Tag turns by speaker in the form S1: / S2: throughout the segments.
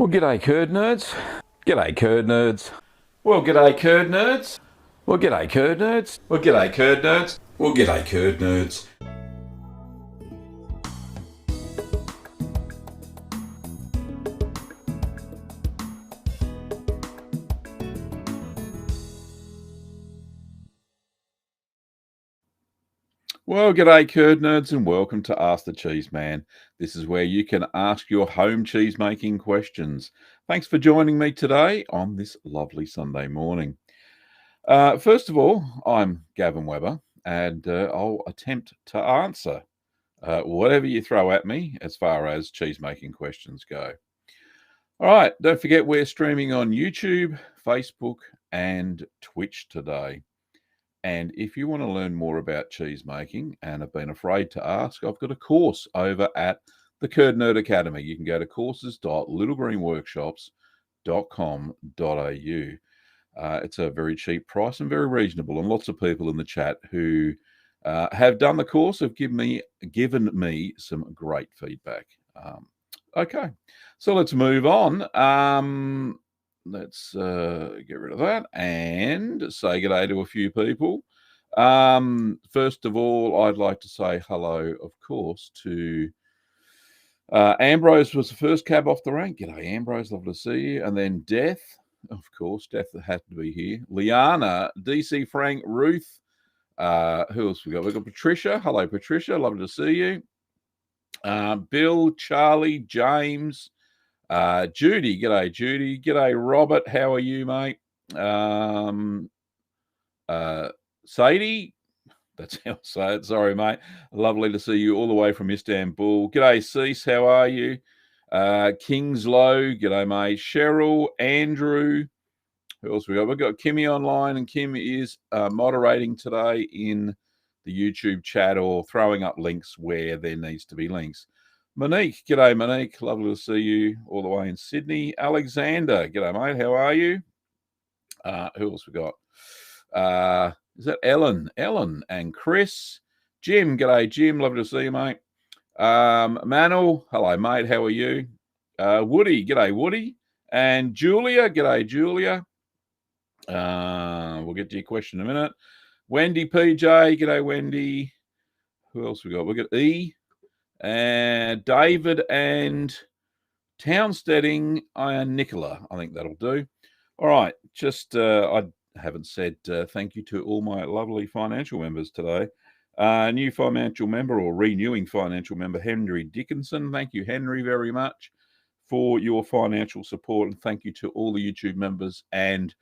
S1: Well, g'day, curd nerds. G'day, curd nerds. Well, g'day, curd nerds. Well, g'day, curd nerds. Well, g'day, curd nerds. Well, g'day, curd nerds. Well, g'day, curd nerds, and welcome to Ask the Cheeseman. This is where you can ask your home cheese making questions. Thanks for joining me today on this lovely Sunday morning. First of all, I'm Gavin Weber, and I'll attempt to answer whatever you throw at me as far as cheese making questions go. All right, don't forget we're streaming on YouTube, Facebook, and Twitch today. And if you want to learn more about cheese making and have been afraid to ask, I've got a course over at the Curd Nerd Academy. You can go to courses.littlegreenworkshops.com.au. It's a very cheap price and very reasonable. And lots of people in the chat who have done the course have given me some great feedback. Okay, so let's move on. Let's get rid of that and say good day to a few people. First of all, I'd like to say hello, of course, to Ambrose was the first cab off the rank. G'day, Ambrose. Lovely to see you. And then Death, of course. Death had to be here. Liana, DC Frank, Ruth. Who else we got? We've got Patricia. Hello, Patricia. Lovely to see you. Bill, Charlie, James. Judy, g'day, Judy. G'day, Robert. How are you, mate? Sadie, that's how I say it. Sorry, mate. Lovely to see you all the way from Istanbul. G'day, Cease. How are you? Kingslow, g'day, mate. Cheryl, Andrew. Who else we got? We've got Kimmy online, and Kim is moderating today in the YouTube chat or throwing up links where there needs to be links. Monique, g'day, Monique. Lovely to see you all the way in Sydney. Alexander, g'day, mate. How are you? Who else we got? Is that Ellen? Ellen and Chris. Jim, g'day, Jim. Lovely to see you, mate. Manel, hello, mate. How are you? Woody, g'day, Woody. And Julia, g'day, Julia. We'll get to your question in a minute. Wendy PJ, g'day, Wendy. Who else we got? We got E. And David and Townsteading and Nicola. I think that'll do. All right. Just I haven't said thank you to all my lovely financial members today. New financial member or renewing financial member, Henry Dickinson. Thank you, Henry, very much for your financial support. And thank you to all the YouTube members and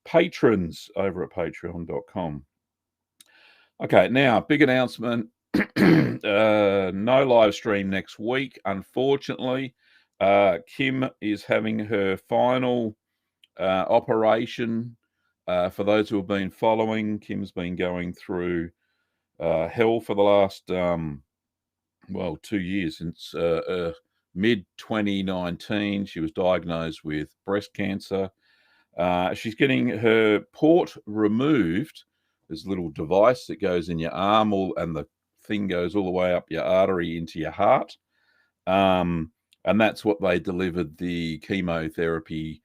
S1: patrons over at patreon.com. Okay, now, big announcement. No live stream next week, unfortunately. Kim is having her final operation. For those who have been following, Kim's been going through hell for the last 2 years, since mid-2019. She was diagnosed with breast cancer. She's getting her port removed. There's a little device that goes in your arm, and the thing goes all the way up your artery into your heart. And that's what they delivered the chemotherapy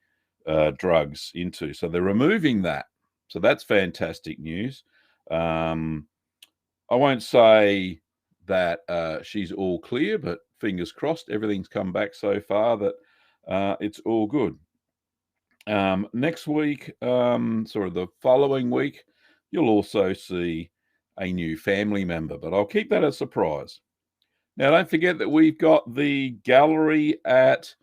S1: drugs into. So they're removing that. So that's fantastic news. I won't say that she's all clear, but fingers crossed, everything's come back so far that it's all good. Next week, the following week, you'll also see a new family member, but I'll keep that a surprise. Now, don't forget that we've got the gallery at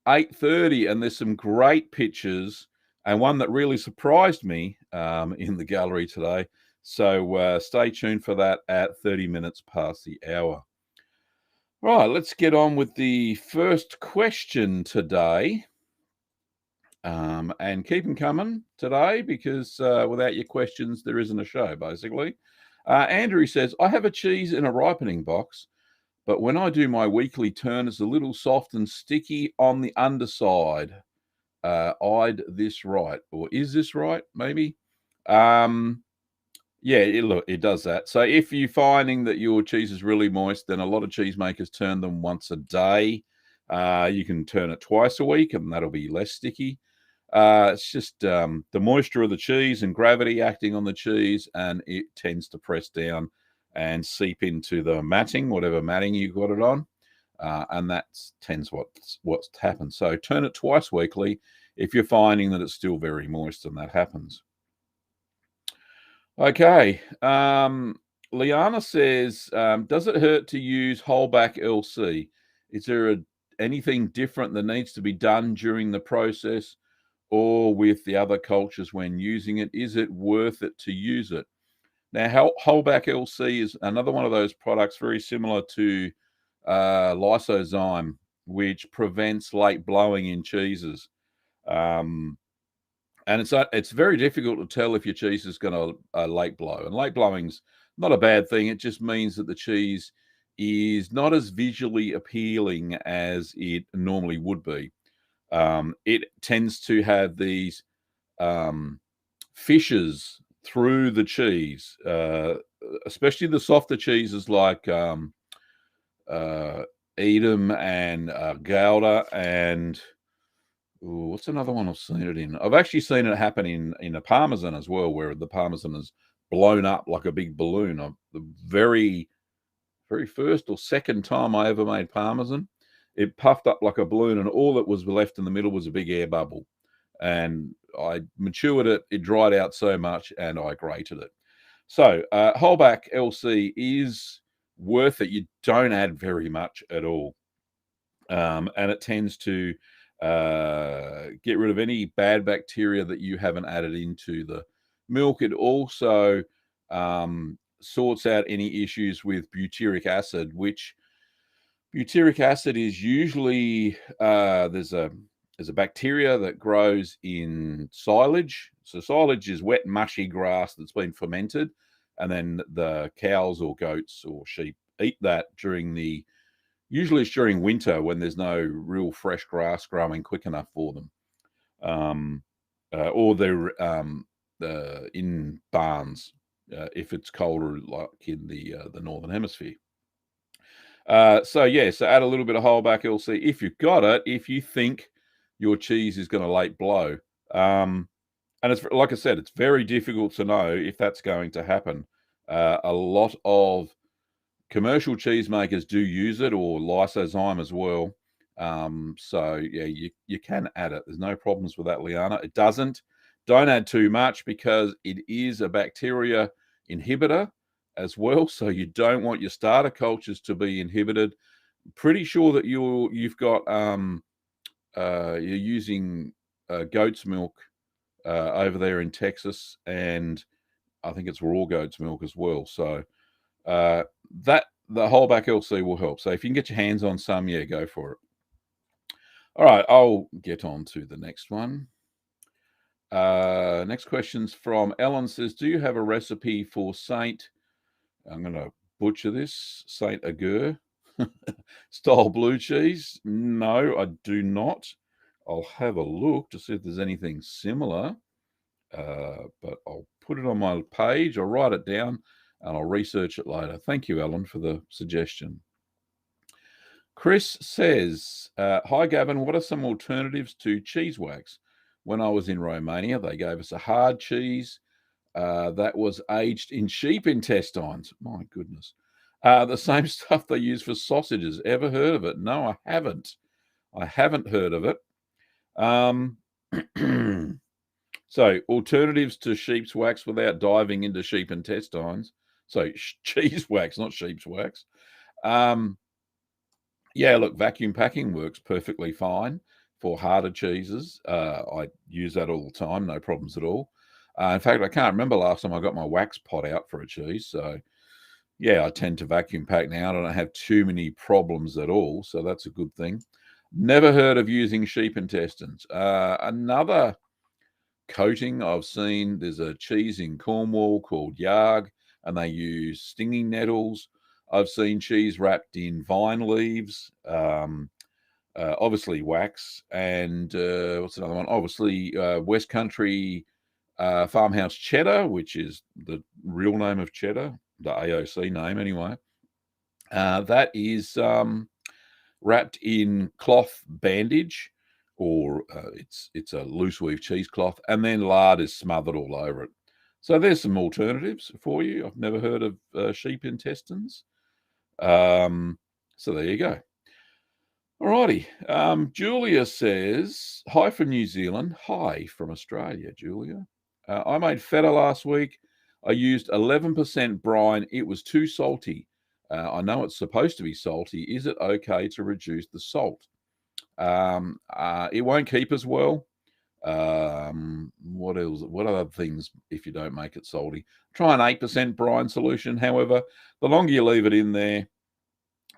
S1: 8:30, and there's some great pictures, and one that really surprised me in the gallery today. So stay tuned for that at 30 minutes past the hour. Right, let's get on with the first question today. And keep them coming today, because without your questions, there isn't a show, basically. Andrew says, I have a cheese in a ripening box, but when I do my weekly turn, it's a little soft and sticky on the underside. I'd this right, or is this right? Maybe. It does that. So if you're finding that your cheese is really moist, then a lot of cheesemakers turn them once a day. You can turn it twice a week, and that'll be less sticky. It's just the moisture of the cheese and gravity acting on the cheese, and it tends to press down and seep into the matting, whatever matting you got it on, and that tends what's happened. So turn it twice weekly if you're finding that it's still very moist and that happens. Okay. Liana says, does it hurt to use wholeback LC? Is there anything different that needs to be done during the process or with the other cultures when using it? Is it worth it to use it? Now, wholeback LC is another one of those products very similar to lysozyme, which prevents late blowing in cheeses. And it's very difficult to tell if your cheese is going to late blow. And late blowing's not a bad thing. It just means that the cheese is not as visually appealing as it normally would be. It tends to have these fissures through the cheese, especially the softer cheeses like Edam and Gouda and what's another one I've seen it in? I've actually seen it happen in a Parmesan as well, where the Parmesan is blown up like a big balloon. The very first or second time I ever made Parmesan, it puffed up like a balloon, and all that was left in the middle was a big air bubble. And I matured it, it dried out so much, and I grated it. So wholeback LC is worth it. You don't add very much at all. And it tends to get rid of any bad bacteria that you haven't added into the milk. It also sorts out any issues with butyric acid, which butyric acid is usually there's a bacteria that grows in silage. So silage is wet, mushy grass that's been fermented, and then the cows or goats or sheep eat that usually it's during winter when there's no real fresh grass growing quick enough for them, or they're in barns if it's colder, like in the northern hemisphere. So add a little bit of wholeback LC if you've got it. If you think your cheese is going to late blow, and it's like I said, it's very difficult to know if that's going to happen. A lot of commercial cheesemakers do use it, or lysozyme as well. So yeah, you can add it. There's no problems with that, Liana. Don't add too much because it is a bacteria inhibitor as well. So you don't want your starter cultures to be inhibited. Pretty sure that you've got you're using goat's milk over there in Texas, and I think it's raw goat's milk as well. So that the wholeback LC will help. So if you can get your hands on some, go for it. All right, I'll get on to the next one. Next question's from Ellen. Says, do you have a recipe for I'm going to butcher this, Saint Agur style blue cheese? No, I do not. I'll have a look to see if there's anything similar, but I'll put it on my page. I'll write it down and I'll research it later. Thank you, Ellen, for the suggestion. Chris says, hi, Gavin. What are some alternatives to cheese wax? When I was in Romania, they gave us a hard cheese that was aged in sheep intestines. My goodness. The same stuff they use for sausages. Ever heard of it? No, I haven't. I haven't heard of it. So alternatives to sheep's wax without diving into sheep intestines. So cheese wax, not sheep's wax. Look, vacuum packing works perfectly fine for harder cheeses. I use that all the time, no problems at all. In fact, I can't remember last time I got my wax pot out for a cheese. So, I tend to vacuum pack now. I don't have too many problems at all. So that's a good thing. Never heard of using sheep intestines. Another coating I've seen, there's a cheese in Cornwall called Yarg, and they use stinging nettles. I've seen cheese wrapped in vine leaves, obviously wax, and what's another one? Obviously West Country farmhouse cheddar, which is the real name of cheddar, the AOC name anyway. That is wrapped in cloth bandage, or it's a loose weave cheesecloth, and then lard is smothered all over it. So there's some alternatives for you. I've never heard of sheep intestines. So there you go. Alrighty. Julia says, hi from New Zealand. Hi from Australia, Julia. I made feta last week. I used 11% brine. It was too salty. I know it's supposed to be salty. Is it okay to reduce the salt? It won't keep as well. What else? What other things if you don't make it salty? Try an 8% brine solution. However, the longer you leave it in there,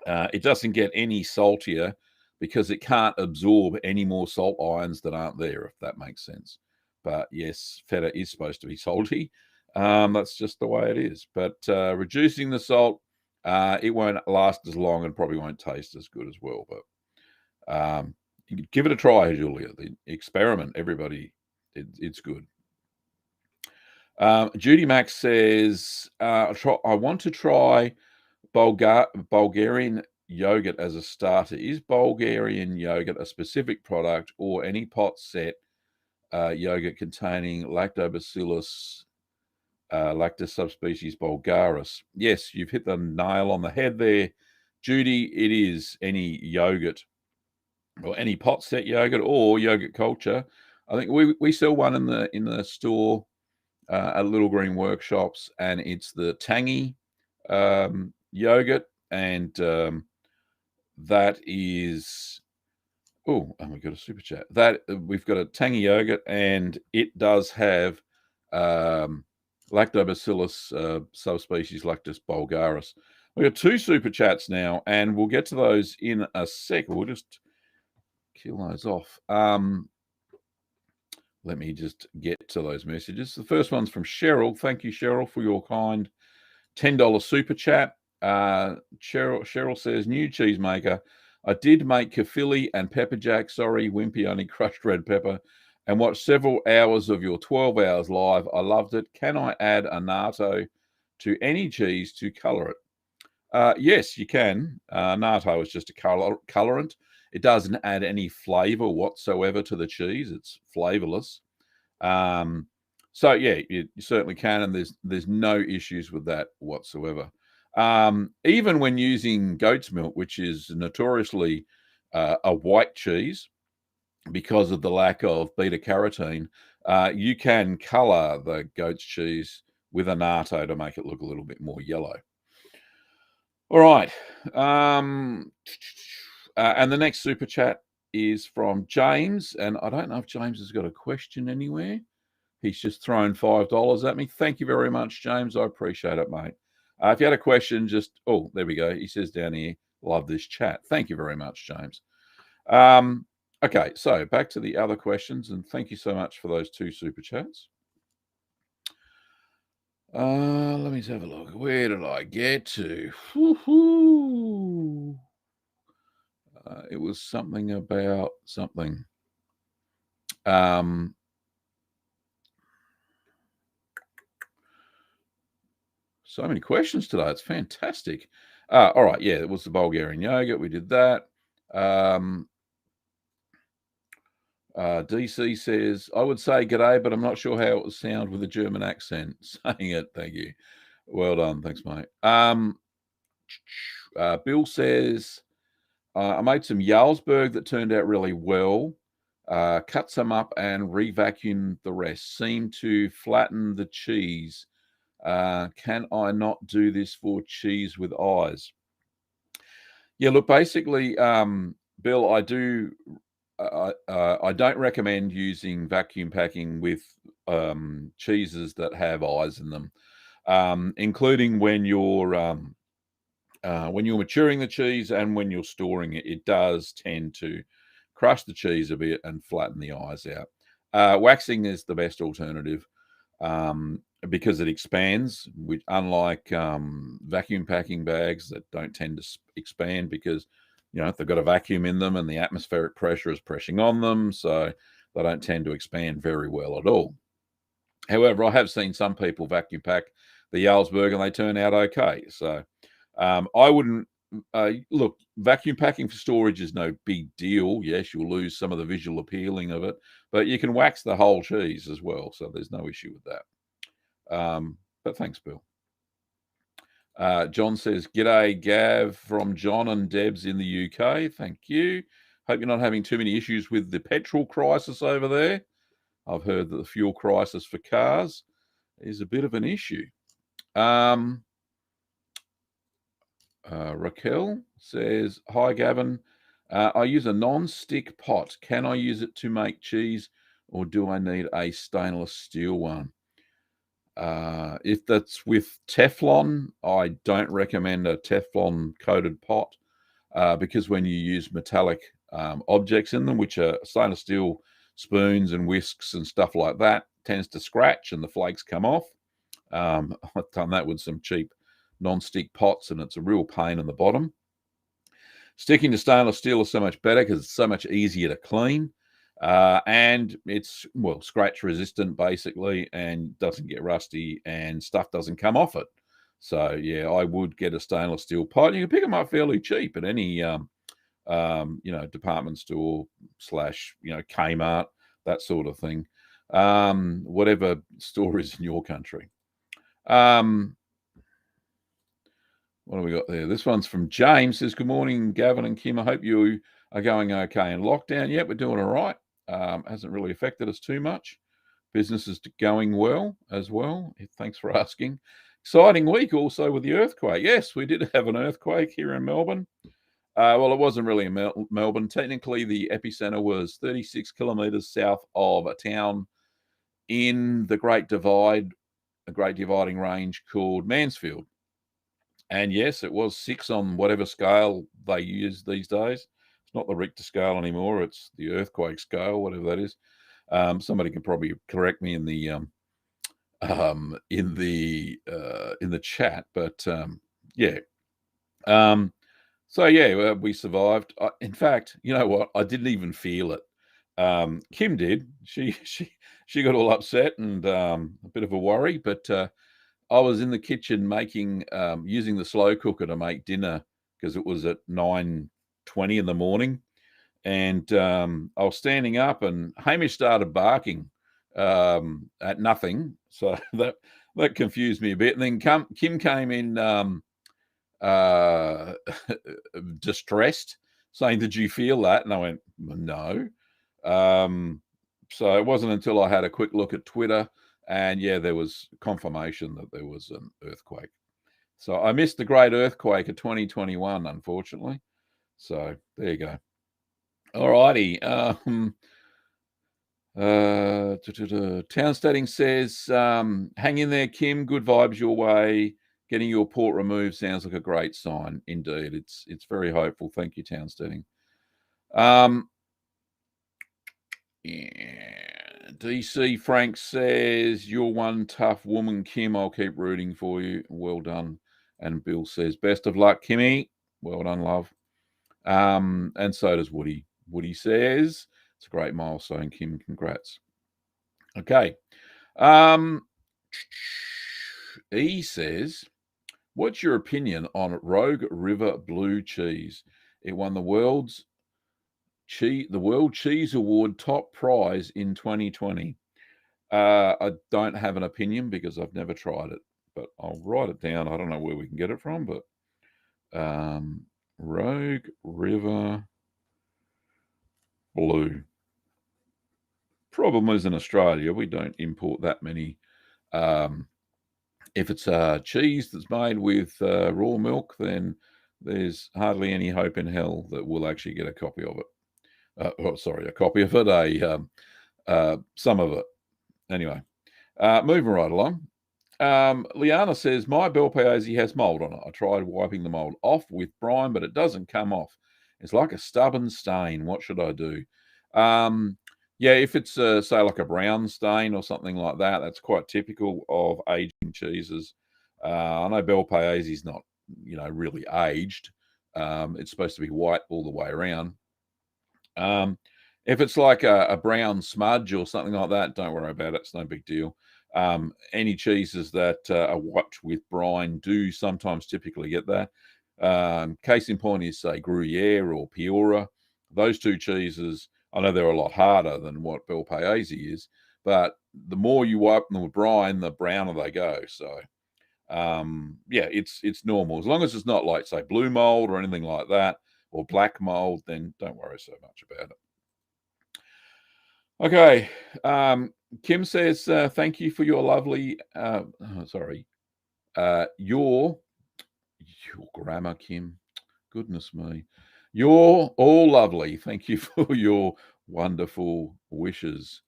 S1: it doesn't get any saltier because it can't absorb any more salt ions that aren't there, if that makes sense. But yes, feta is supposed to be salty. That's just the way it is. But reducing the salt, it won't last as long and probably won't taste as good as well. But give it a try, Julia. The experiment, everybody. It's good. Judy Max says, I want to try Bulgarian yogurt as a starter. Is Bulgarian yogurt a specific product or any pot set yogurt containing lactobacillus lactis subspecies bulgaris? Yes, you've hit the nail on the head there, Judy. It is any yogurt or any pot set yogurt or yogurt culture. I think we sell one in the store at Little Green Workshops, and it's the tangy yogurt, and that is and we've got a super chat that we've got a tangy yogurt, and it does have lactobacillus subspecies lactis bulgaris. We've got 2 super chats now, and we'll get to those in a sec. We'll just kill those off. Let me just get to those messages. The first one's from Cheryl. Thank you, Cheryl, for your kind $10 super chat. Cheryl says, new cheesemaker. I did make kafili and pepper jack. Sorry, Wimpy only crushed red pepper. And watched several hours of your 12 hours live. I loved it. Can I add a natto to any cheese to colour it? Yes, you can. Natto is just a colorant. It doesn't add any flavor whatsoever to the cheese. It's flavorless. So yeah, you certainly can, and there's no issues with that whatsoever. Even when using goat's milk, which is notoriously a white cheese because of the lack of beta carotene, you can color the goat's cheese with a natto to make it look a little bit more yellow. All right. And the next super chat is from James, and I don't know if James has got a question anywhere. He's just thrown $5 at me. Thank you very much, James. I appreciate it, mate. If you had a question, just there we go. He says down here, love this chat. Thank you very much, James. Okay, so back to the other questions, and thank you so much for those 2 super chats. Let me just have a look. Where did I get to? Woo-hoo. It was something about something. So many questions today. It's fantastic. All right. Yeah, it was the Bulgarian yogurt. We did that. DC says, I would say g'day, but I'm not sure how it would sound with a German accent saying it. Thank you. Well done. Thanks, mate. Bill says, I made some Jarlsberg that turned out really well. Cut some up and re-vacuumed the rest. Seemed to flatten the cheese. Can I not do this for cheese with eyes? Yeah, look, basically, Bill, I don't recommend using vacuum packing with cheeses that have eyes in them, including when you're maturing the cheese and when you're storing it. It does tend to crush the cheese a bit and flatten the eyes out. Waxing is the best alternative because it expands, which unlike vacuum packing bags that don't tend to expand because they've got a vacuum in them and the atmospheric pressure is pressing on them, so they don't tend to expand very well at all. However, I have seen some people vacuum pack the Jarlsberg and they turn out okay. So I wouldn't look, vacuum packing for storage is no big deal. Yes, you'll lose some of the visual appealing of it, but you can wax the whole cheese as well, so there's no issue with that. But thanks, Bill. John says, "G'day, Gav, from John and Debs in the UK. Thank you. Hope you're not having too many issues with the petrol crisis over there. I've heard that the fuel crisis for cars is a bit of an issue." Raquel says, "Hi, Gavin. I use a non-stick pot. Can I use it to make cheese, or do I need a stainless steel one?" If that's with Teflon, I don't recommend a Teflon coated pot because when you use metallic objects in them, which are stainless steel spoons and whisks and stuff like that, tends to scratch and the flakes come off. I've done that with some cheap non-stick pots, and it's a real pain in the bottom. Sticking to stainless steel is so much better because it's so much easier to clean. And it's, well, scratch resistant basically, and doesn't get rusty, and stuff doesn't come off it. So yeah, I would get a stainless steel pot. You can pick them up fairly cheap at any department store / Kmart, that sort of thing. Whatever store is in your country. What have we got there? This one's from James. Says, "Good morning, Gavin and Kim. I hope you are going okay in lockdown." Yep, we're doing all right. Hasn't really affected us too much. Business is going well as well. Thanks for asking. Exciting week also with the earthquake. Yes, we did have an earthquake here in Melbourne. Well, it wasn't really in Melbourne. Technically, the epicenter was 36 kilometres south of a town in the Great Dividing Range called Mansfield. And yes, it was 6 on whatever scale they use these days. It's not the Richter scale anymore. It's the earthquake scale, whatever that is. Somebody can probably correct me in the chat, but yeah. So yeah, we survived. In fact, you know what? I didn't even feel it. Kim did. She got all upset and a bit of a worry, but I was in the kitchen making, using the slow cooker to make dinner because it was at 9:20 in the morning, and I was standing up, and Hamish started barking at nothing, so that confused me a bit. And then Kim came in distressed, saying, "Did you feel that?" And I went, "No." So it wasn't until I had a quick look at Twitter, and yeah, there was confirmation that there was an earthquake. So I missed the great earthquake of 2021, unfortunately. So there you go. All righty. Townstating says, "Hang in there, Kim. Good vibes your way. Getting your port removed sounds like a great sign. Indeed, it's very hopeful. Thank you, Townstating." Yeah. DC Frank says, "You're one tough woman, Kim. I'll keep rooting for you. Well done." And Bill says, "Best of luck, Kimmy." Well done, love. And so does Woody. Woody says, "It's a great milestone, Kim. Congrats." Okay. E says, "What's your opinion on Rogue River Blue Cheese? It won the World Cheese Award top prize in 2020. I don't have an opinion because I've never tried it, but I'll write it down. I don't know where we can get it from, but Rogue River Blue. Problem is, in Australia, we don't import that many. If it's cheese that's made with raw milk, then there's hardly any hope in hell that we'll actually get a copy of it. A copy of it, some of it. Anyway, moving right along. Liana says, "My bell paese has mold on it. I tried wiping the mold off with brine, but it doesn't come off. It's like a stubborn stain. What should I do?" Yeah, if it's say like a brown stain or something like that, that's quite typical of aging cheeses. I know bell paese is not, really aged. It's supposed to be white all the way around. If it's like a brown smudge or something like that, don't worry about it. It's no big deal. Any cheeses that are wiped with brine do sometimes typically get that. Case in point is, say, Gruyere or Piora. Those two cheeses, I know they're a lot harder than what Bel Paese is, but the more you wipe them with brine, the browner they go. So, yeah, it's normal. As long as it's not like, say, blue mold or anything like that, or black mold, then don't worry so much about it. Okay. Kim says, thank you for your lovely, your grammar, Kim. Goodness me. You're all lovely. Thank you for your wonderful wishes.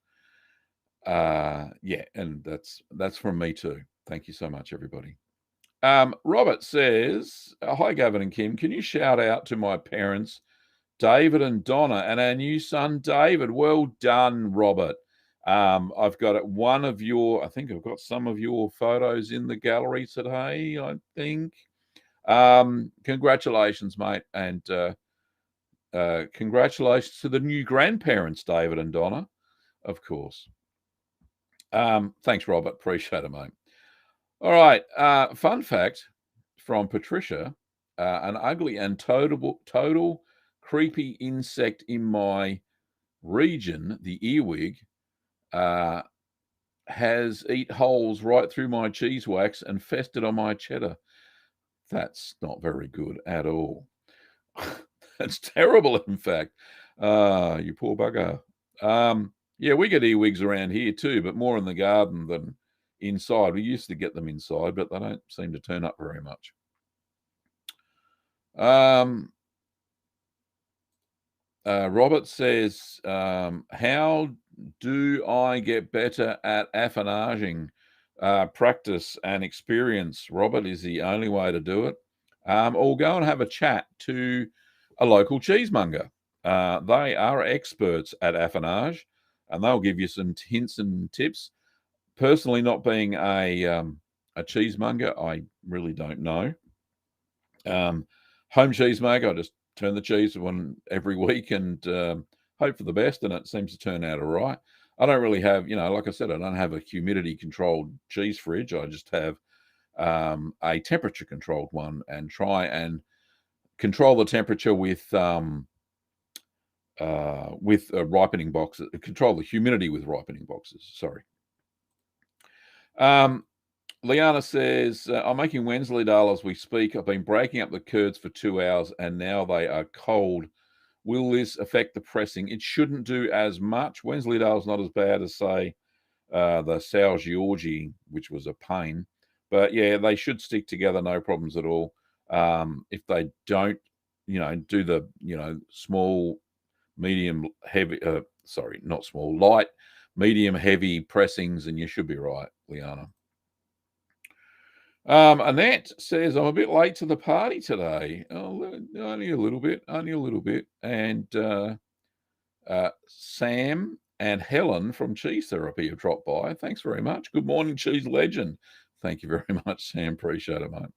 S1: Yeah, and that's from me too. Thank you so much, everybody. Robert says, hi, Gavin and Kim. Can you shout out to my parents, David and Donna, and our new son, David? Well done, Robert. I've got I think I've got some of your photos in the gallery today, I think. Congratulations, mate. And congratulations to the new grandparents, David and Donna, of course. Thanks, Robert. Appreciate it, mate. All right. Fun fact from Patricia: an ugly and total creepy insect in my region, the earwig, has eat holes right through my cheese wax and festered on my cheddar. That's not very good at all. That's terrible, in fact. You poor bugger. Yeah, we get earwigs around here too, but more in the garden than inside. We used to get them inside, but they don't seem to turn up very much. Robert says, how do I get better at affinaging? Practice and experience, Robert, is the only way to do it. Or go and have a chat to a local cheesemonger. They are experts at affinage, and they'll give you some hints and tips. Personally, not being a cheesemonger, I really don't know. Home cheesemaker, I just turn the cheese on every week and hope for the best, and it seems to turn out all right. I don't really have, like I said, I don't have a humidity controlled cheese fridge. I just have a temperature controlled one, and try and control the temperature with ripening boxes. Control the humidity with ripening boxes. Sorry. Liana says, I'm making Wensleydale as we speak. I've been breaking up the curds for 2 hours and now they are cold. Will this affect the pressing? It shouldn't do as much. Wensleydale's not as bad as, say, the Sao Giorgi, which was a pain. But yeah, they should stick together, no problems at all. If they don't, do the, small, medium, heavy, not small, light, medium, heavy pressings, and you should be right, Liana. Annette says, I'm a bit late to the party today. Oh, only a little bit. And Sam and Helen from Cheese Therapy have dropped by. Thanks very much. Good morning, Cheese Legend. Thank you very much, Sam. Appreciate it, mate.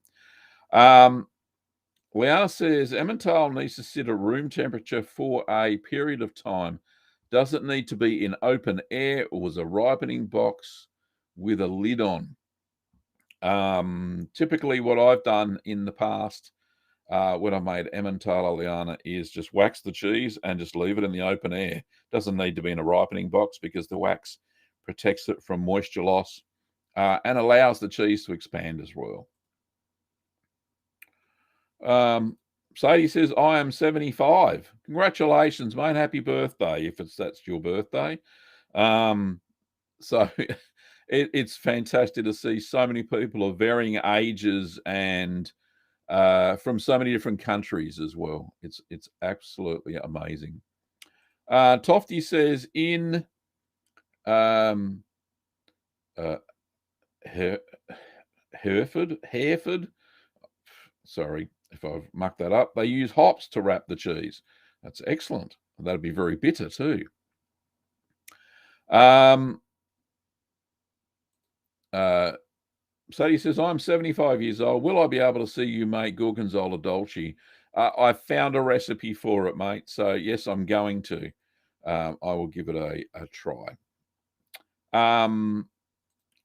S1: Liana says, Emmental needs to sit at room temperature for a period of time. Does it need to be in open air or was a ripening box with a lid on? Typically what I've done in the past when I've made Emmentaler, Liana, is just wax the cheese and just leave it in the open air. Doesn't need to be in a ripening box because the wax protects it from moisture loss and allows the cheese to expand as well. Sadie says, I am 75. Congratulations, mate. Happy birthday, if that's your birthday. So it's fantastic to see so many people of varying ages and from so many different countries as well. It's absolutely amazing. Tofty says in Hereford, sorry if I've mucked that up, they use hops to wrap the cheese. That's excellent. That'd be very bitter too. Sadie says, I'm 75 years old. Will I be able to see you make Gorgonzola Dolce? I found a recipe for it, mate. So, yes, I'm going to. I will give it a try.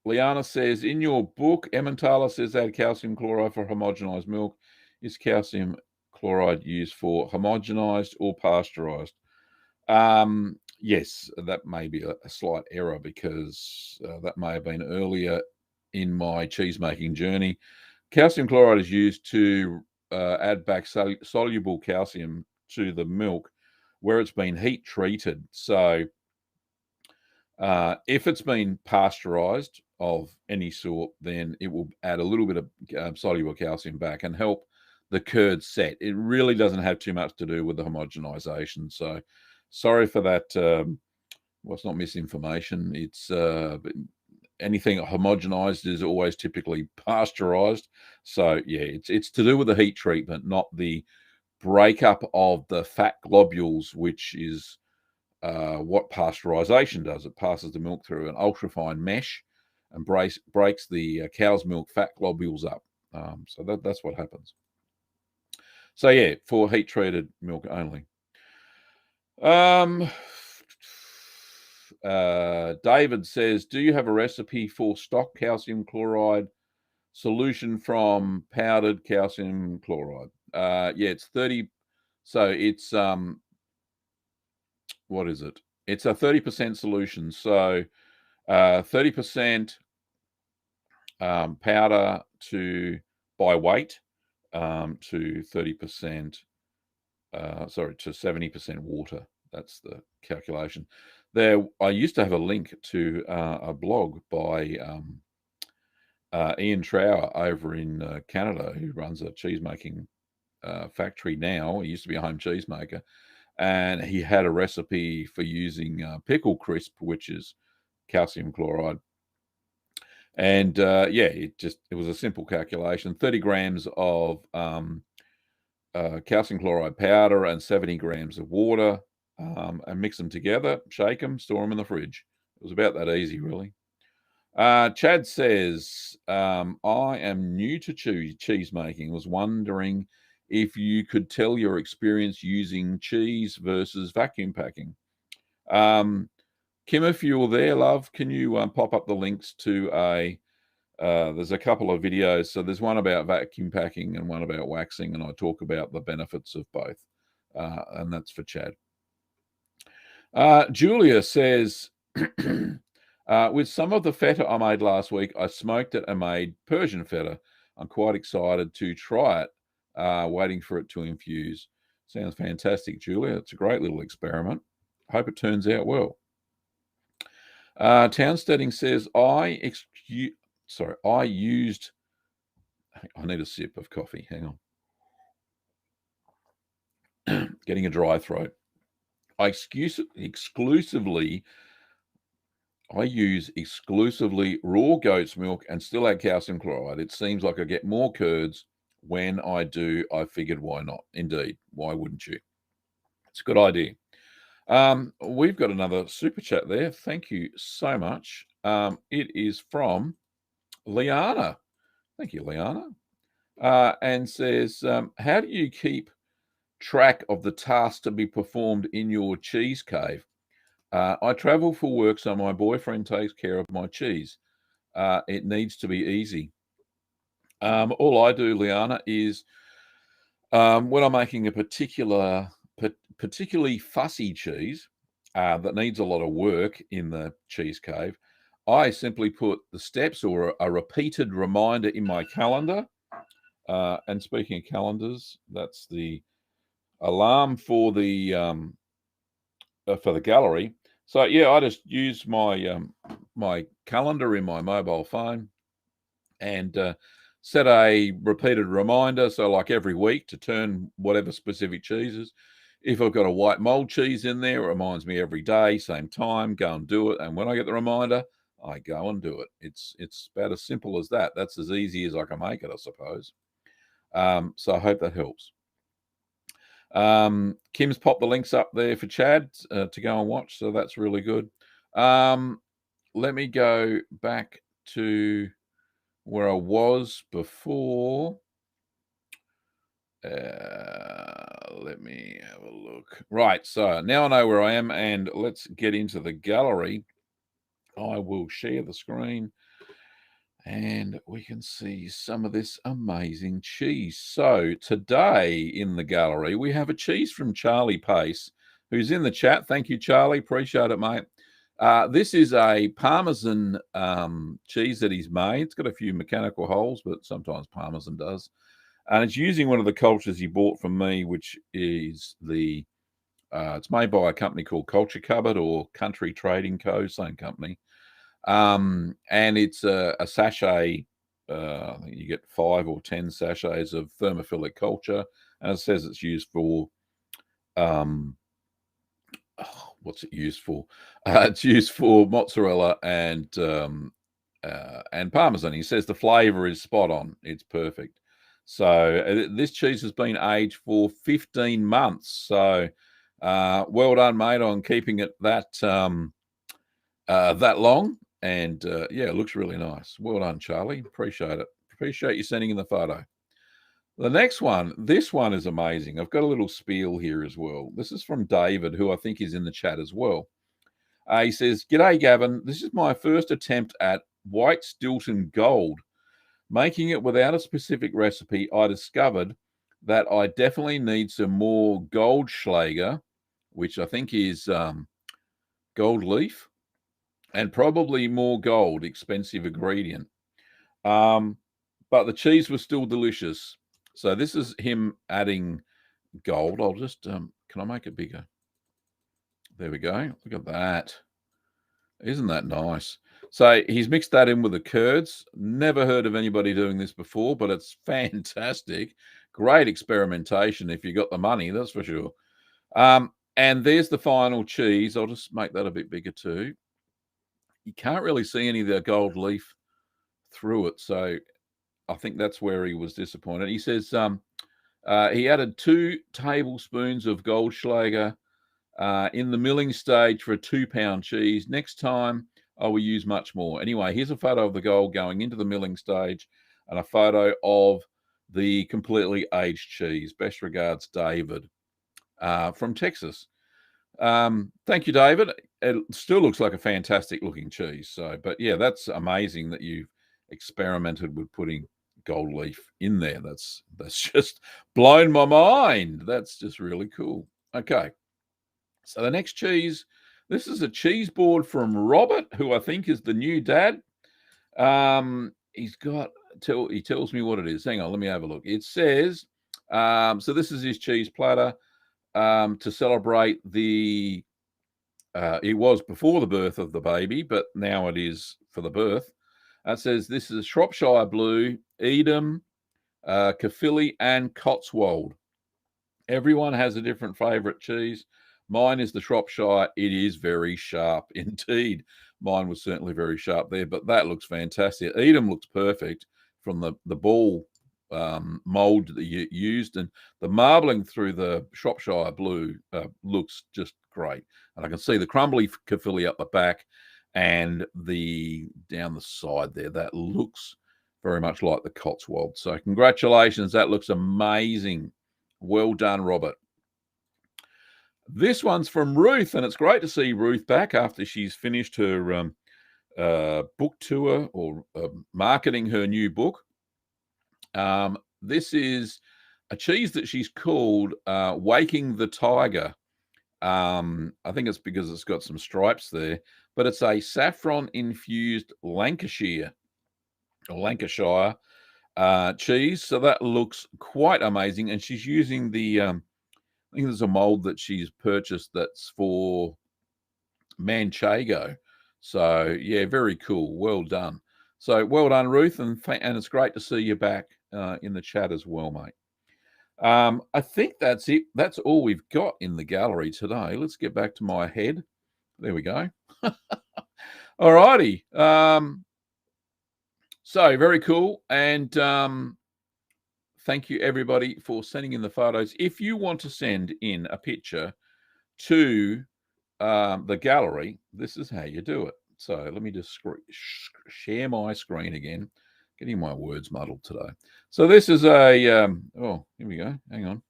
S1: Liana says, in your book, Emmentaler says add calcium chloride for homogenized milk. Is calcium chloride used for homogenized or pasteurized? Yes, that may be a slight error because that may have been earlier in my cheese making journey. Calcium chloride is used to add back soluble calcium to the milk where it's been heat treated. So if it's been pasteurized of any sort, then it will add a little bit of soluble calcium back and help the curd set. It really doesn't have too much to do with the homogenization. So sorry for that. Well, it's not misinformation. It's anything homogenized is always typically pasteurized. So yeah, it's to do with the heat treatment, not the breakup of the fat globules, which is what pasteurization does. It passes the milk through an ultrafine mesh and breaks the cow's milk fat globules up. So that's what happens. So yeah, for heat treated milk only. David says, do you have a recipe for stock calcium chloride solution from powdered calcium chloride? Yeah, it's 30. So it's what is it? It's a 30% solution. So 30% powder to by weight to 30%. Sorry, to 70% water. That's the calculation. There, I used to have a link to a blog by Ian Trower over in Canada, who runs a cheese making factory now. He used to be a home cheesemaker, and he had a recipe for using pickle crisp, which is calcium chloride. And yeah, it was a simple calculation: 30 grams of calcium chloride powder and 70 grams of water, and mix them together, shake them, store them in the fridge. It was about that easy, really. Chad says, I am new to cheese making. Was wondering if you could tell your experience using cheese versus vacuum packing. Kim, if you're there, love, can you pop up the links to there's a couple of videos. So there's one about vacuum packing and one about waxing, and I talk about the benefits of both. And that's for Chad. Julia says, with some of the feta I made last week, I smoked it and made Persian feta. I'm quite excited to try it, waiting for it to infuse. Sounds fantastic, Julia. It's a great little experiment. Hope it turns out well. Townsteading says, I need a sip of coffee. Hang on. Getting a dry throat. I use exclusively raw goat's milk and still add calcium chloride. It seems like I get more curds when I do. I figured, why not? Indeed. Why wouldn't you? It's a good idea. We've got another super chat there. Thank you so much. It is from Liana. Thank you, Liana. And says, how do you keep track of the tasks to be performed in your cheese cave? I travel for work, so my boyfriend takes care of my cheese. It needs to be easy. All I do, Liana, is when I'm making a particularly fussy cheese that needs a lot of work in the cheese cave, I simply put the steps or a repeated reminder in my calendar. And speaking of calendars, that's the alarm for the gallery. So yeah, I just use my my calendar in my mobile phone and set a repeated reminder. So like every week to turn whatever specific cheeses. If I've got a white mold cheese in there, it reminds me every day, same time, go and do it. And when I get the reminder, I go and do it. It's about as simple as that. That's as easy as I can make it, I suppose. So I hope that helps. Kim's popped the links up there for Chad to go and watch, so that's really good. Let me go back to where I was before. Let me have a look. Right, so now I know where I am, and let's get into the gallery. I will share the screen. And we can see some of this amazing cheese. So today in the gallery, we have a cheese from Charlie Pace, who's in the chat. Thank you, Charlie. Appreciate it, mate. This is a Parmesan cheese that he's made. It's got a few mechanical holes, but sometimes Parmesan does. And it's using one of the cultures he bought from me, which is the, it's made by a company called Culture Cupboard or Country Trading Co., same company. And it's a sachet. I think you get 5 or 10 sachets of thermophilic culture, and it says it's used for what's it used for? It's used for mozzarella and Parmesan. He says the flavor is spot on. It's perfect. So this cheese has been aged for 15 months. So well done, mate, on keeping it that that long. And yeah, it looks really nice. Well done, Charlie. Appreciate it. Appreciate you sending in the photo. The next one, this one is amazing. I've got a little spiel here as well. This is from David, who I think is in the chat as well. He says, "G'day, Gavin. This is my first attempt at white Stilton Gold. Making it without a specific recipe, I discovered that I definitely need some more Goldschlager, which I think is gold leaf, and probably more gold, expensive ingredient. But the cheese was still delicious. So this is him adding gold. I'll just, can I make it bigger? There we go. Look at that. Isn't that nice? So he's mixed that in with the curds. Never heard of anybody doing this before, but it's fantastic. Great experimentation if you got the money, that's for sure. And there's the final cheese. I'll just make that a bit bigger too. You can't really see any of the gold leaf through it, so I think that's where he was disappointed. He says he added 2 tablespoons of Goldschlager in the milling stage for a 2-pound cheese. Next time, I will use much more. Anyway, here's a photo of the gold going into the milling stage and a photo of the completely aged cheese. Best regards, David from Texas. Thank you, David. It still looks like a fantastic looking cheese. So, but yeah, that's amazing that you've experimented with putting gold leaf in there. That's just blown my mind. That's just really cool. Okay. So the next cheese, this is a cheese board from Robert, who I think is the new dad. He's got, he tells me what it is. Hang on, let me have a look. It says, so this is his cheese platter to celebrate the, it was before the birth of the baby, but now it is for the birth. It says this is Shropshire Blue, Edam, Caerphilly, and Cotswold. Everyone has a different favourite cheese. Mine is the Shropshire. It is very sharp indeed. Mine was certainly very sharp there, but that looks fantastic. Edam looks perfect from the ball mould that you used, and the marbling through the Shropshire Blue looks just great. And I can see the crumbly Caerphilly up the back and the down the side there. That looks very much like the Cotswold. So congratulations. That looks amazing. Well done, Robert. This one's from Ruth, and it's great to see Ruth back after she's finished her book tour or marketing her new book. This is a cheese that she's called Waking the Tiger. I think it's because it's got some stripes there, but it's a saffron-infused Lancashire cheese. So that looks quite amazing, and she's using the I think there's a mold that she's purchased that's for Manchego. So yeah, very cool. Well done. So well done, Ruth, and it's great to see you back in the chat as well, mate. I think that's it. That's all we've got in the gallery today. Let's get back to my head. There we go. All righty. So very cool. And thank you, everybody, for sending in the photos. If you want to send in a picture to the gallery, this is how you do it. So let me just share my screen again. Getting my words muddled today. So this is a, oh, here we go. Hang on.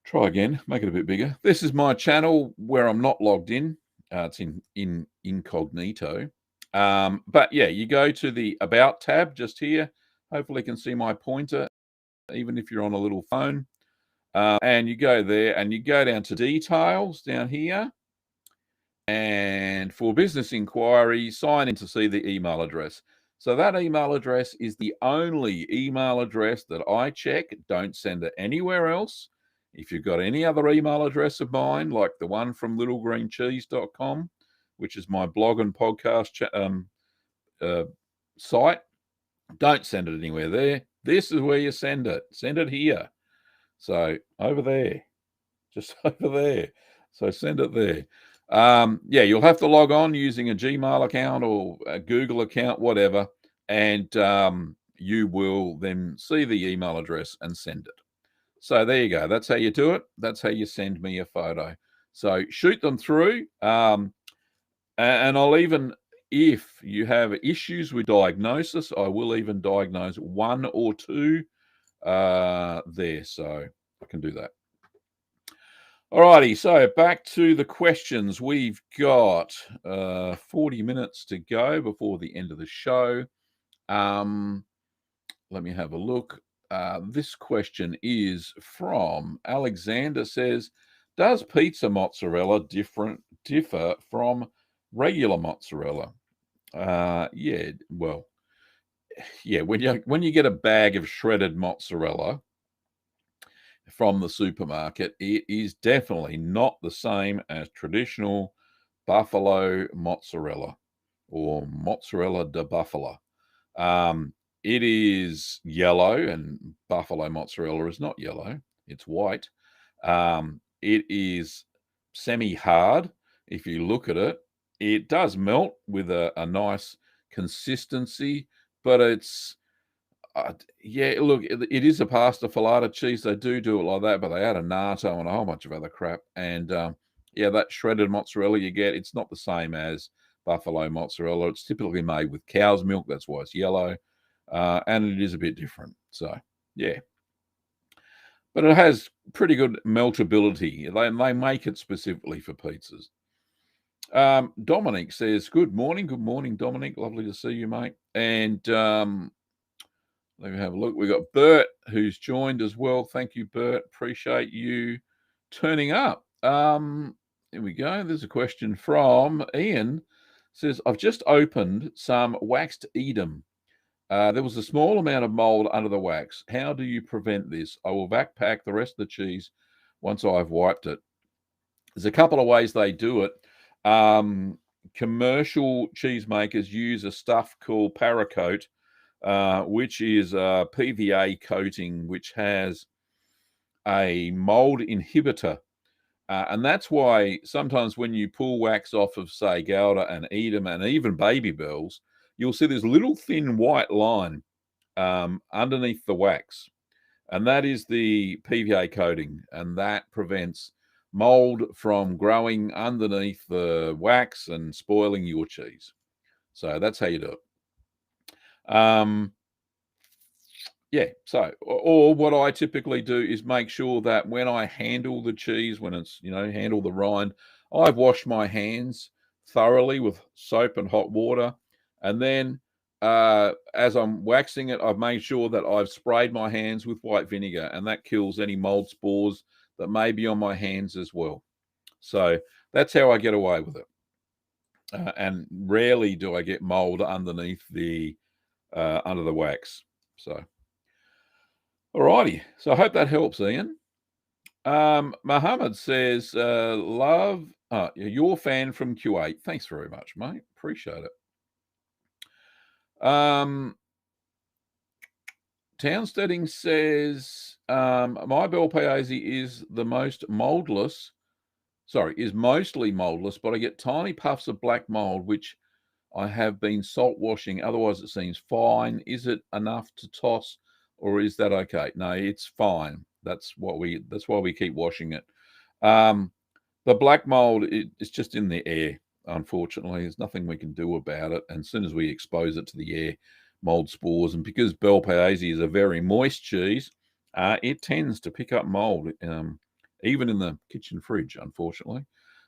S1: Try again. Make it a bit bigger. This is my channel where I'm not logged in. It's in incognito. But yeah, you go to the About tab just here. Hopefully you can see my pointer, even if you're on a little phone. And you go there and you go down to details down here. And for business inquiry, sign in to see the email address. So that email address is the only email address that I check. Don't send it anywhere else. If you've got any other email address of mine, like the one from littlegreencheese.com, which is my blog and podcast site, don't send it anywhere there. This is where you send it. Send it here. So over there, just over there. So send it there. Yeah, you'll have to log on using a Gmail account or a Google account, whatever, and you will then see the email address and send it. So there you go. That's how you do it. That's how you send me a photo. So shoot them through. And I'll even, if you have issues with diagnosis, I will even diagnose one or two there. So I can do that. Alrighty, so back to the questions. We've got 40 minutes to go before the end of the show. Let me have a look. This question is from Alexander. Says, does pizza mozzarella differ from regular mozzarella? Yeah, well, yeah. When you get a bag of shredded mozzarella from the supermarket, it is definitely not the same as traditional buffalo mozzarella or mozzarella de buffalo. It is yellow, and buffalo mozzarella is not yellow, it's white. It is semi-hard. If you look at it, it does melt with a nice consistency, but it's yeah, look, it is a pasta filata cheese. They do it like that, but they add a natto and a whole bunch of other crap. And yeah, that shredded mozzarella you get, it's not the same as buffalo mozzarella. It's typically made with cow's milk. That's why it's yellow. And it is a bit different. So, yeah. But it has pretty good meltability. They make it specifically for pizzas. Dominic says, good morning, Dominic. Lovely to see you, mate. And let me have a look. We've got Bert who's joined as well. Thank you, Bert. Appreciate you turning up. Here we go. There's a question from Ian. Says, I've just opened some waxed Edam. There was a small amount of mold under the wax. How do you prevent this? I will backpack the rest of the cheese once I've wiped it. There's a couple of ways they do it. Commercial cheesemakers use a stuff called Paracoat, which is a PVA coating, which has a mold inhibitor. And that's why sometimes when you pull wax off of, say, Gouda and Edam and even Baby Bells, you'll see this little thin white line underneath the wax. And that is the PVA coating, and that prevents mold from growing underneath the wax and spoiling your cheese. So that's how you do it. Yeah, so, or what I typically do is make sure that when I handle the cheese, when it's, handle the rind, I've washed my hands thoroughly with soap and hot water. And then as I'm waxing it, I've made sure that I've sprayed my hands with white vinegar, and that kills any mold spores that may be on my hands as well. So that's how I get away with it. And rarely do I get mold underneath under the wax. So. Alrighty, so I hope that helps, Ian. Mohammed says, love, you're a fan from Kuwait. Thanks very much, mate. Appreciate it. Townsteading says, my bell paese is mostly moldless, but I get tiny puffs of black mold, which I have been salt washing. Otherwise, it seems fine. Is it enough to toss, or is that okay? No, it's fine. That's why we keep washing it. The black mold is just in the air. Unfortunately, there's nothing we can do about it. And as soon as we expose it to the air, mold spores. And because bel paese is a very moist cheese, it tends to pick up mold, even in the kitchen fridge, unfortunately.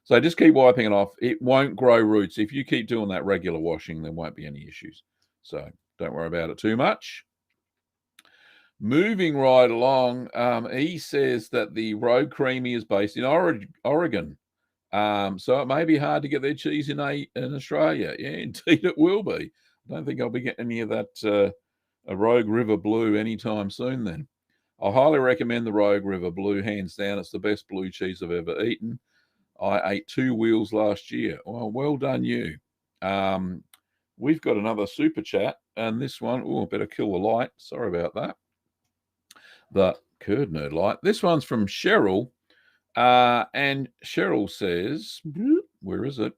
S1: So just keep wiping it off. It won't grow roots. If you keep doing that regular washing, there won't be any issues. So don't worry about it too much. Moving right along, he says that the Rogue Creamy is based in Oregon. So it may be hard to get their cheese in Australia. Yeah, indeed it will be. I don't think I'll be getting any of that a Rogue River Blue anytime soon then. I highly recommend the Rogue River Blue, hands down. It's the best blue cheese I've ever eaten. I ate 2 wheels last year. Well done you. We've got another super chat, and this one, better kill the light. Sorry about that. The Curd Nerd light. This one's from Cheryl, and Cheryl says, where is it?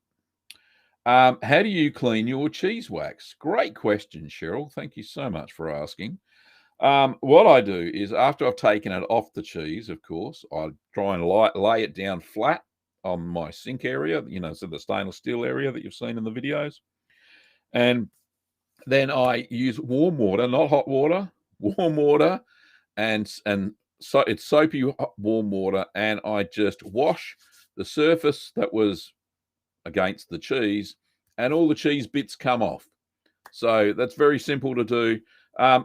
S1: How do you clean your cheese wax? Great question, Cheryl. Thank you so much for asking. What I do is after I've taken it off the cheese, of course, I try and lay it down flat on my sink area, so the stainless steel area that you've seen in the videos. And then I use warm water, not hot water, warm water, and so it's soapy warm water, and I just wash the surface that was against the cheese, and all the cheese bits come off. So that's very simple to do.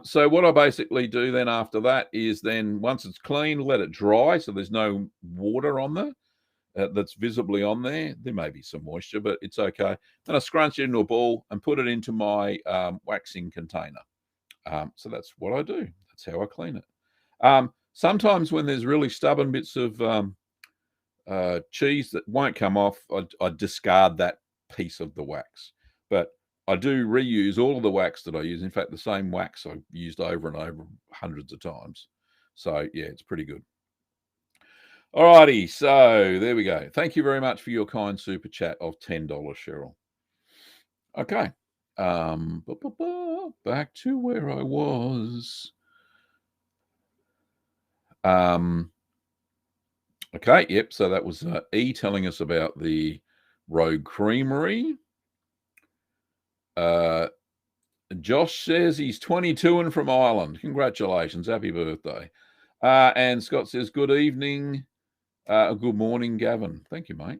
S1: So what I basically do then after that is then once it's clean, let it dry so there's no water on there that's visibly on there. There may be some moisture, but it's okay. Then I scrunch it into a ball and put it into my waxing container. So that's what I do. That's how I clean it. Sometimes when there's really stubborn bits of cheese that won't come off, I discard that piece of the wax. But I do reuse all of the wax that I use. In fact, the same wax I've used over and over hundreds of times. So, yeah, it's pretty good. All righty. So, there we go. Thank you very much for your kind super chat of $10, Cheryl. Okay. Back to where I was. Okay, yep. So that was E telling us about the Rogue Creamery. Josh says he's 22 and from Ireland. Congratulations. Happy birthday. And Scott says, good evening. Good morning, Gavin. Thank you, mate.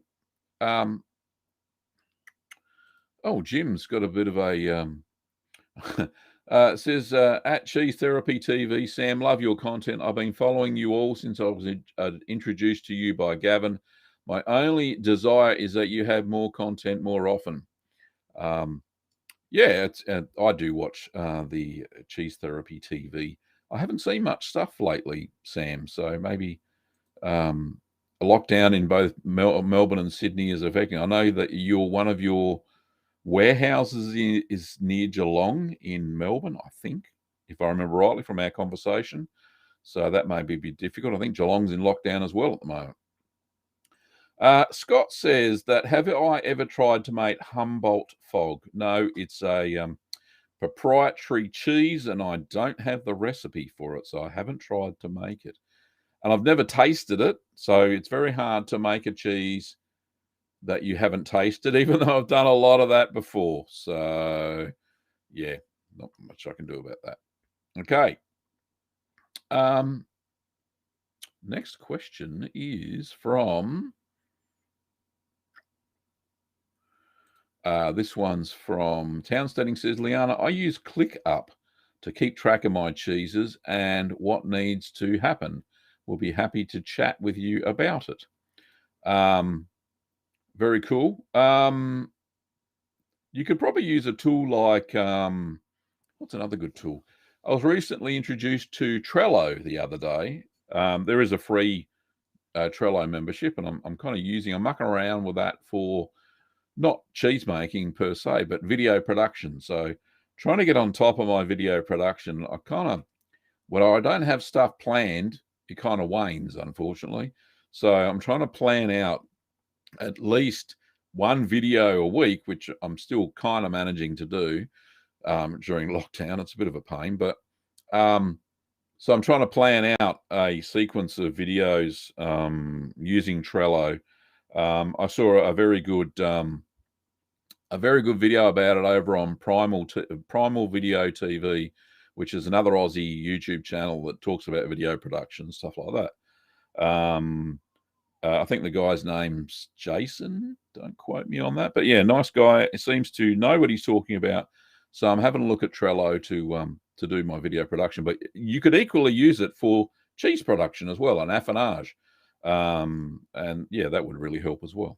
S1: Jim's got a bit of a... says, at Cheese Therapy TV, Sam, love your content. I've been following you all since I was introduced to you by Gavin. My only desire is that you have more content more often. Yeah, I do watch the Cheese Therapy TV. I haven't seen much stuff lately, Sam, so maybe a lockdown in both Melbourne and Sydney is affecting. I know that one of your warehouses is near Geelong in Melbourne, I think, if I remember rightly from our conversation. So that may be a bit difficult. I think Geelong's in lockdown as well at the moment. Scott says that, have I ever tried to make Humboldt Fog? No, it's a proprietary cheese, and I don't have the recipe for it, so I haven't tried to make it. And I've never tasted it, so it's very hard to make a cheese that you haven't tasted, even though I've done a lot of that before. So, yeah, not much I can do about that. Okay. Next question is from... this one's from Townsteading, says, Liana, I use ClickUp to keep track of my cheeses and what needs to happen. We'll be happy to chat with you about it. Very cool. You could probably use a tool like, what's another good tool? I was recently introduced to Trello the other day. There is a free Trello membership, and I'm mucking around with that for not cheese making per se, but video production. So trying to get on top of my video production, when I don't have stuff planned, it kind of wanes, unfortunately. So I'm trying to plan out at least one video a week, which I'm still kind of managing to do during lockdown. It's a bit of a pain, but so I'm trying to plan out a sequence of videos using Trello. I saw a very good video about it over on Primal Video TV, which is another Aussie YouTube channel that talks about video production, stuff like that. I think the guy's name's Jason. Don't quote me on that. But yeah, nice guy. He seems to know what he's talking about. So I'm having a look at Trello to do my video production. But you could equally use it for cheese production as well, an affinage. And yeah, that would really help as well.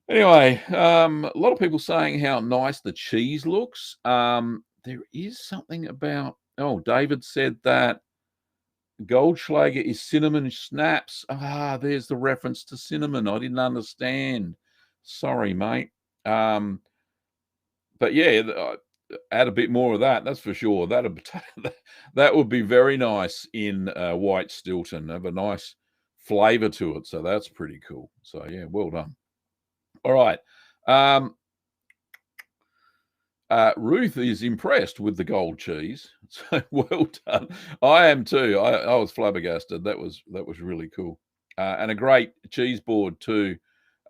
S1: Anyway, a lot of people saying how nice the cheese looks. There is something about, David said that Goldschlager is cinnamon snaps. There's the reference to cinnamon. I didn't understand. Sorry, mate. But yeah, add a bit more of that. That's for sure. That would be very nice in white Stilton. Have a nice flavor to it. So that's pretty cool. So yeah, well done. All right. Ruth is impressed with the gold cheese. So well done. I am too. I was flabbergasted. That was really cool. And a great cheese board too.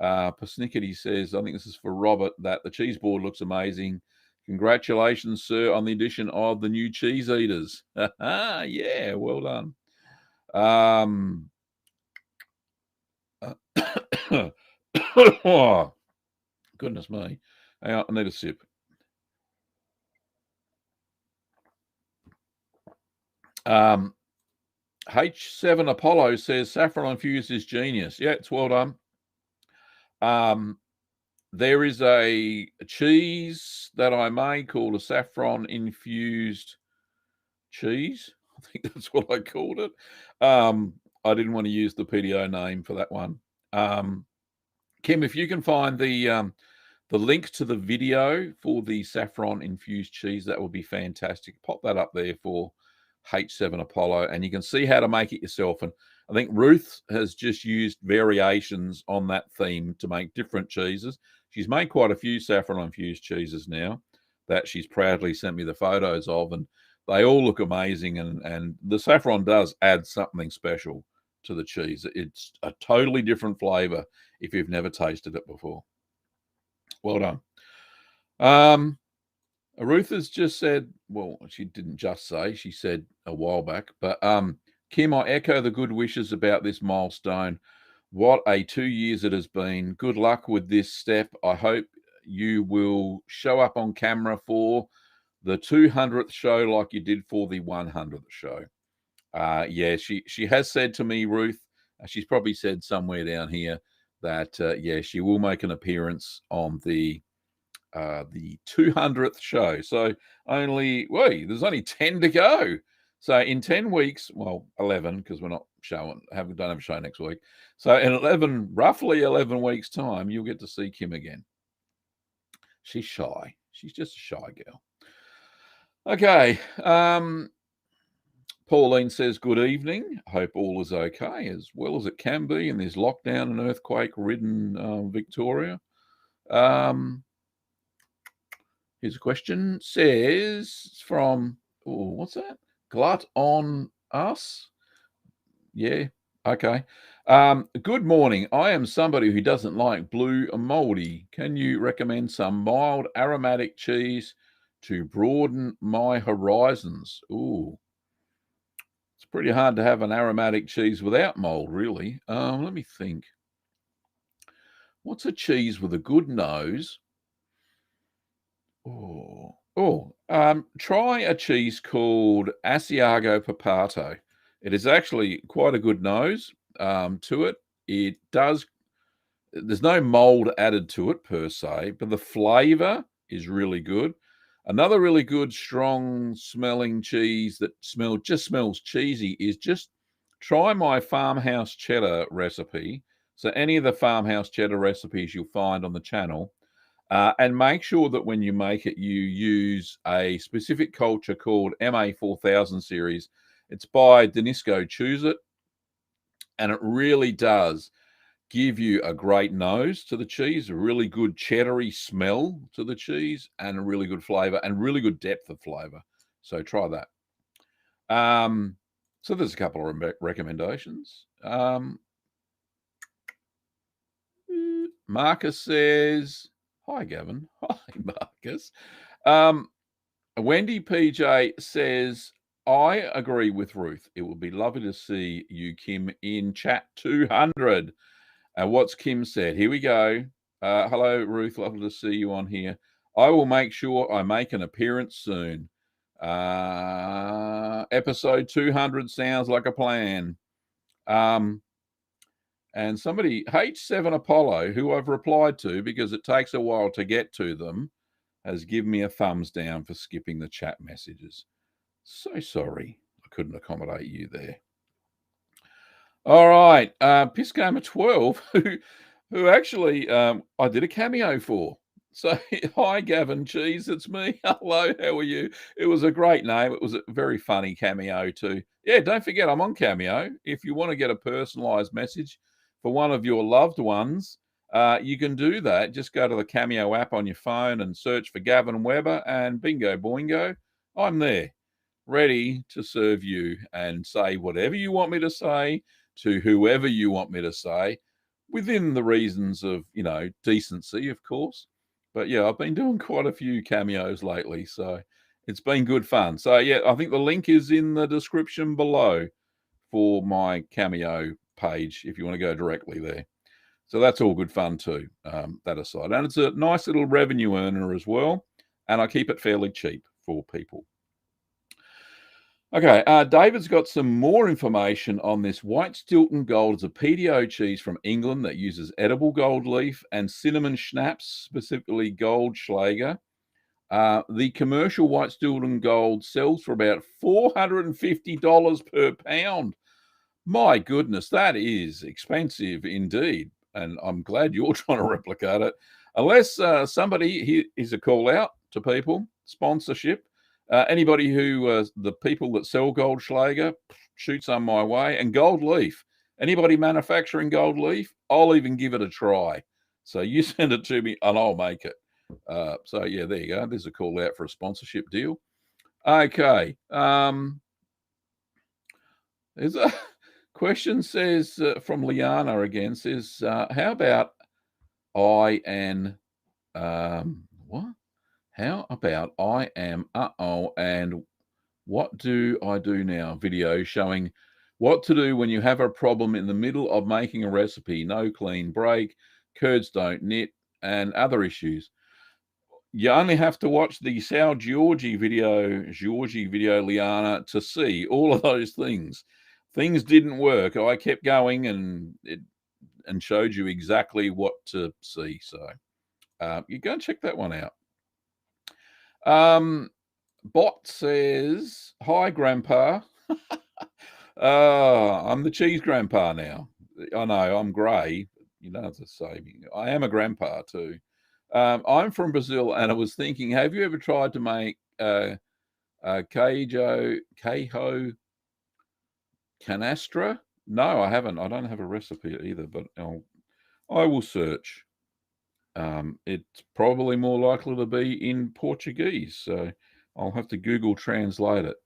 S1: Persnickety says, I think this is for Robert, that the cheese board looks amazing. Congratulations, sir, on the addition of the new cheese eaters. Yeah, well done. Oh, goodness me. Hang on, I need a sip. H7 Apollo says saffron infused is genius. Yeah, it's well done. There is a cheese that I made called a saffron infused cheese. I think that's what I called it. I didn't want to use the PDO name for that one. Kim, if you can find the link to the video for the saffron infused cheese, that would be fantastic. Pop that up there for H7 Apollo, and you can see how to make it yourself. And I think Ruth has just used variations on that theme to make different cheeses. She's made quite a few saffron infused cheeses now that she's proudly sent me the photos of, and they all look amazing. And the saffron does add something special to the cheese. It's a totally different flavor if you've never tasted it before. Well done. Ruth has just said, well, she didn't just say, she said a while back, but Kim, I echo the good wishes about this milestone. What a 2 years it has been. Good luck with this step. I hope you will show up on camera for the 200th show like you did for the 100th show. Yeah, she has said to me, Ruth, she's probably said somewhere down here that, yeah, she will make an appearance on the 200th show. So there's only 10 to go. So in 10 weeks, well, 11, because we're not don't have a show next week. So in roughly 11 weeks time, you'll get to see Kim again. She's shy. She's just a shy girl. Okay. Pauline says, good evening. Hope all is okay, as well as it can be in this lockdown and earthquake-ridden Victoria. Here's a question. Says from, what's that? Glut on us? Yeah, okay. Good morning. I am somebody who doesn't like blue moldy. Can you recommend some mild aromatic cheese to broaden my horizons? Ooh. It's pretty hard to have an aromatic cheese without mold, really. Let me think. What's a cheese with a good nose? Try a cheese called Asiago Papato. It is actually quite a good nose to it. There's no mold added to it per se, but the flavor is really good. Another really good, strong smelling cheese that just smells cheesy is just try my farmhouse cheddar recipe. So any of the farmhouse cheddar recipes you'll find on the channel, and make sure that when you make it, you use a specific culture called MA4000 series. It's by Danisco Choose It, and it really does give you a great nose to the cheese, a really good cheddary smell to the cheese, and a really good flavor and really good depth of flavor. So try that. So there's a couple of recommendations. Marcus says, hi, Gavin. Hi, Marcus. Wendy PJ says, I agree with Ruth. It would be lovely to see you, Kim, in chat 200. And what's Kim said? Here we go. Hello, Ruth. Lovely to see you on here. I will make sure I make an appearance soon. Episode 200 sounds like a plan. And somebody, H7 Apollo, who I've replied to because it takes a while to get to them, has given me a thumbs down for skipping the chat messages. So sorry I couldn't accommodate you there. All right, Piscoma 12, who actually I did a cameo for. So, hi, Gavin Cheese, it's me. Hello, how are you? It was a great name. It was a very funny cameo too. Yeah, don't forget, I'm on Cameo. If you want to get a personalised message for one of your loved ones, you can do that. Just go to the Cameo app on your phone and search for Gavin Weber, and bingo boingo, I'm there, ready to serve you and say whatever you want me to say to whoever you want me to say, within the reasons of, decency, of course. But yeah, I've been doing quite a few cameos lately, so it's been good fun. So yeah, I think the link is in the description below for my Cameo page if you want to go directly there. So that's all good fun too, that aside. And it's a nice little revenue earner as well, and I keep it fairly cheap for people. Okay, David's got some more information on this. White Stilton Gold is a PDO cheese from England that uses edible gold leaf and cinnamon schnapps, specifically Goldschlager. The commercial White Stilton Gold sells for about $450 per pound. My goodness, that is expensive indeed. And I'm glad you're trying to replicate it. Unless somebody, here's a call out to people, sponsorship. Anybody who, the people that sell Goldschlager, shoot some my way. And gold leaf. Anybody manufacturing gold leaf, I'll even give it a try. So you send it to me and I'll make it. So yeah, there you go. There's a call out for a sponsorship deal. Okay. There's a question says from Liana again, says, how about I am, what? How about I am, and what do I do now? Video showing what to do when you have a problem in the middle of making a recipe. No clean break, curds don't knit, and other issues. You only have to watch the Sal Giorgi video, Liana, to see all of those things. Things didn't work. I kept going and showed you exactly what to see. So you go and check that one out. Bot says, hi, Grandpa. I'm the cheese grandpa now. I know, I'm grey. You don't have to say me. I am a grandpa too. I'm from Brazil, and I was thinking, have you ever tried to make queijo canastra? No, I haven't. I don't have a recipe either, but I will search. It's probably more likely to be in Portuguese, so I'll have to Google translate it.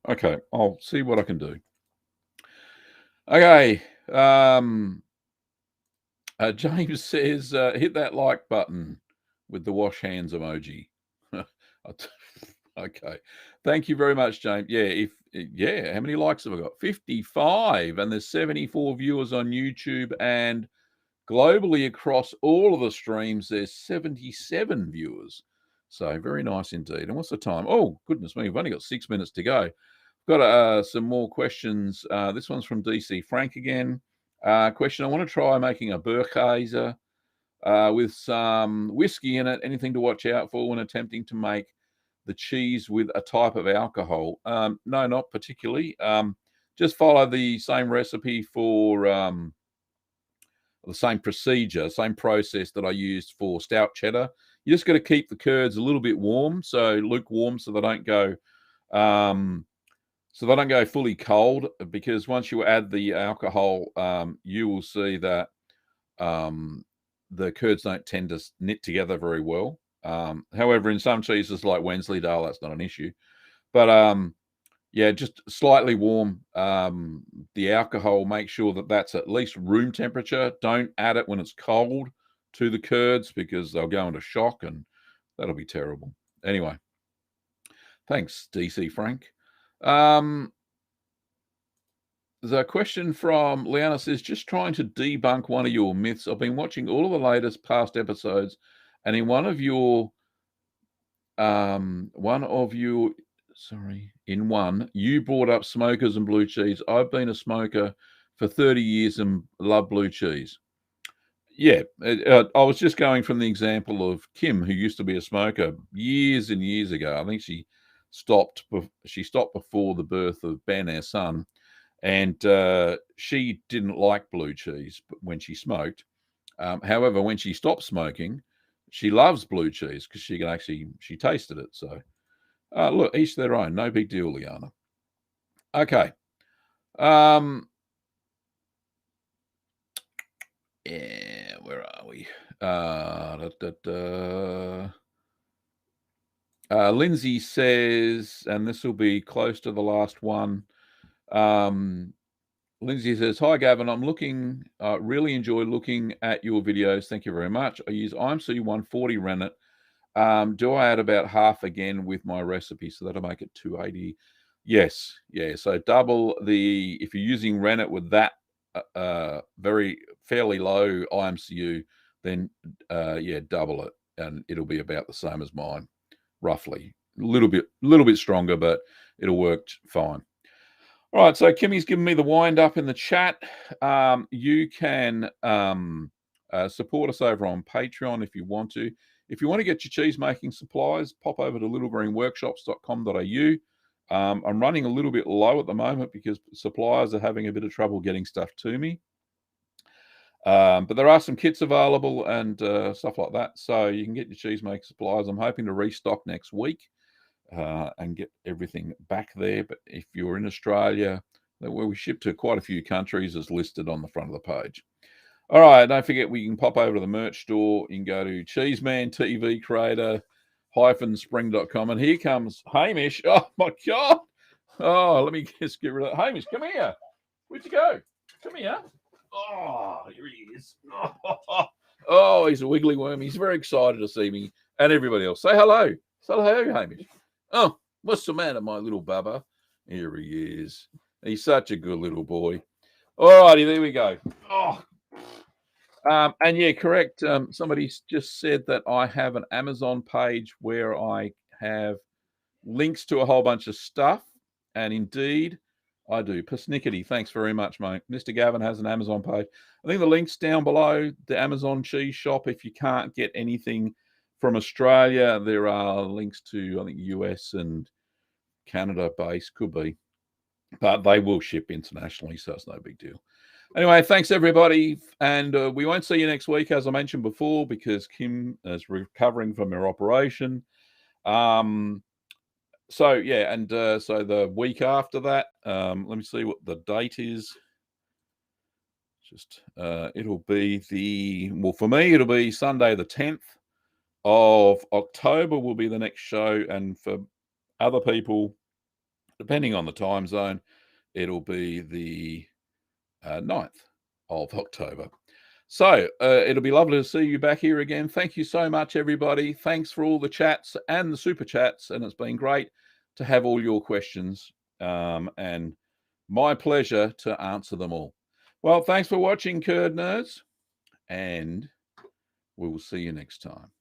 S1: Okay, I'll see what I can do. Okay, James says, hit that like button with the wash hands emoji. Okay, thank you very much, James. Yeah, how many likes have I got? 55, and there's 74 viewers on YouTube, and globally across all of the streams, there's 77 viewers. So very nice indeed. And what's the time? Oh, goodness me, we've only got 6 minutes to go. Got some more questions. This one's from DC Frank again. Question, I want to try making a Burkhazer with some whiskey in it. Anything to watch out for when attempting to make the cheese with a type of alcohol? No, not particularly. Just follow the same recipe for the same procedure, same process that I used for stout cheddar. You just got to keep the curds a little bit warm, so lukewarm, so they don't go fully cold. Because once you add the alcohol, you will see that the curds don't tend to knit together very well. However, in some cheeses like Wensleydale, that's not an issue. But yeah, just slightly warm the alcohol. Make sure that that's at least room temperature. Don't add it when it's cold to the curds, because they'll go into shock and that'll be terrible. Anyway, thanks, DC Frank. The question from Liana says, just trying to debunk one of your myths. I've been watching all of the latest past episodes, and in you brought up smokers and blue cheese. I've been a smoker for 30 years and love blue cheese. Yeah, I was just going from the example of Kim, who used to be a smoker years and years ago. I think she stopped before the birth of Ben, our son, and she didn't like blue cheese when she smoked. However, when she stopped smoking, she loves blue cheese because she tasted it. So look, each their own. No big deal, Liana. Okay. Yeah, where are we? Lindsay says, and this will be close to the last one. Lindsay says, hi, Gavin. I'm really enjoy looking at your videos. Thank you very much. I use IMC 140 rennet. Do I add about half again with my recipe? So that'll make it 280. Yes. Yeah. So double if you're using rennet with that very fairly low IMCU, then double it, and it'll be about the same as mine, roughly. A little bit stronger, but it'll work fine. All right, so Kimmy's given me the wind up in the chat. You can support us over on Patreon if you want to. If you want to get your cheese making supplies, pop over to littlegreenworkshops.com.au. I'm running a little bit low at the moment because suppliers are having a bit of trouble getting stuff to me. But there are some kits available and stuff like that. So you can get your cheese making supplies. I'm hoping to restock next week and get everything back there. But if you're in Australia, where we ship to quite a few countries, is listed on the front of the page. All right, don't forget we can pop over to the merch store. You can go to Cheeseman TV Creator -spring.com, and here comes Hamish. Oh my God! Oh, let me just get rid of that. Hamish, come here. Where'd you go? Come here. Oh, here he is. Oh, he's a wiggly worm. He's very excited to see me and everybody else. Say hello. Say hello, Hamish. Oh, what's the matter, my little bubba? Here he is. He's such a good little boy. All righty, there we go. Oh. And yeah, correct. Somebody just said that I have an Amazon page where I have links to a whole bunch of stuff. And indeed, I do. Persnickety, thanks very much, mate. Mr. Gavin has an Amazon page. I think the link's down below, the Amazon cheese shop. If you can't get anything from Australia, there are links to, I think, US and Canada base, could be. But they will ship internationally, so it's no big deal. Anyway, thanks, everybody. And we won't see you next week, as I mentioned before, because Kim is recovering from her operation. So yeah, and so the week after that, let me see what the date is. Just it'll be for me, it'll be Sunday the 10th of October will be the next show, and for other people, depending on the time zone, it'll be the 9th of October. So it'll be lovely to see you back here again. Thank you so much, everybody. Thanks for all the chats and the super chats, and it's been great to have all your questions, and my pleasure to answer them all. Well, thanks for watching, Curd Nerds, and we will see you next time.